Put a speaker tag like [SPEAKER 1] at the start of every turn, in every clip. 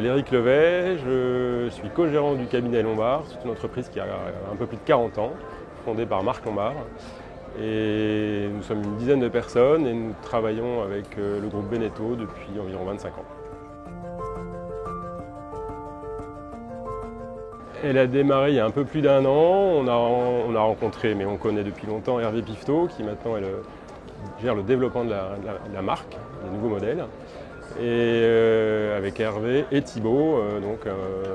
[SPEAKER 1] m'appelle Éric Levet, je suis co-gérant du cabinet Lombard. C'est une entreprise qui a un peu plus de 40 ans, fondée par Marc Lombard. Et nous sommes une dizaine de personnes et nous travaillons avec le groupe Beneteau depuis environ 25 ans. Elle a démarré il y a un peu plus d'1 an. On a rencontré, mais on connaît depuis longtemps, Hervé Pifetot, qui maintenant gère le développement de la marque, des nouveaux modèles. Et avec Hervé et Thibaut,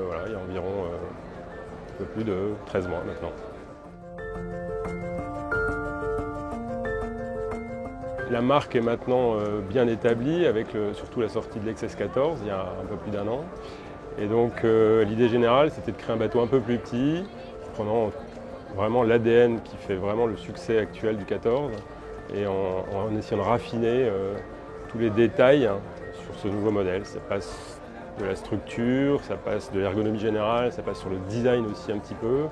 [SPEAKER 1] voilà, il y a environ un peu plus de 13 mois maintenant. La marque est maintenant bien établie avec surtout la sortie de l'XS 14 il y a un peu plus d'1 an. Et donc l'idée générale, c'était de créer un bateau un peu plus petit, prenant vraiment l'ADN qui fait vraiment le succès actuel du 14 et en essayant de raffiner tous les détails sur ce nouveau modèle. Ça passe de la structure, ça passe de l'ergonomie générale, ça passe sur le design aussi un petit peu.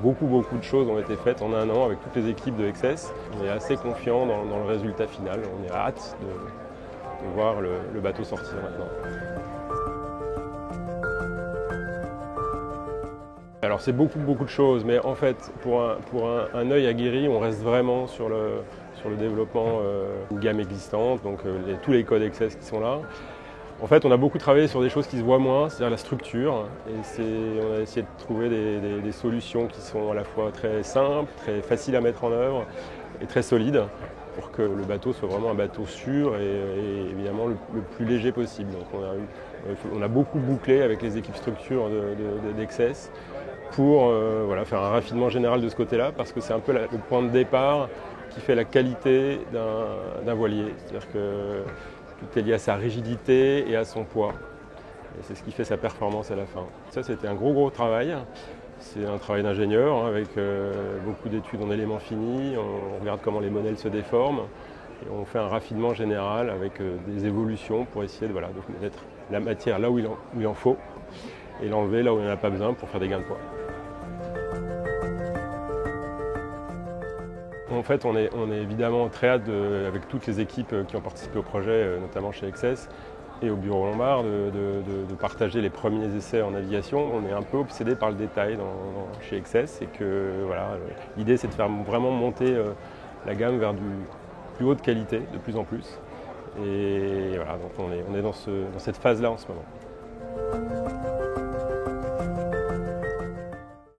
[SPEAKER 1] Beaucoup de choses ont été faites en 1 an avec toutes les équipes de XS. On est assez confiant dans le résultat final. On est hâte de voir le bateau sortir maintenant. Alors c'est beaucoup de choses, mais en fait pour un œil aguerri, on reste vraiment sur le développement d'une gamme existante, donc tous les codes XS qui sont là. En fait, on a beaucoup travaillé sur des choses qui se voient moins, c'est-à-dire la structure. Et on a essayé de trouver des solutions qui sont à la fois très simples, très faciles à mettre en œuvre et très solides pour que le bateau soit vraiment un bateau sûr et évidemment le plus léger possible. Donc on a beaucoup bouclé avec les équipes structure d'XS pour faire un raffinement général de ce côté-là, parce que c'est un peu le point de départ qui fait la qualité d'un voilier. C'est-à-dire que tout est lié à sa rigidité et à son poids. Et c'est ce qui fait sa performance à la fin. Ça, c'était un gros travail. C'est un travail d'ingénieur avec beaucoup d'études en éléments finis. On regarde comment les modèles se déforment. Et on fait un raffinement général avec des évolutions pour essayer de mettre la matière là où il en faut et l'enlever là où il n'y en a pas besoin pour faire des gains de poids. En fait, on est évidemment très hâte, avec toutes les équipes qui ont participé au projet, notamment chez XS et au bureau Lombard, de partager les premiers essais en navigation. On est un peu obsédé par le détail chez XS et que l'idée c'est de faire vraiment monter la gamme vers du plus haute qualité de plus en plus. Et voilà, donc on est dans cette phase-là en ce moment.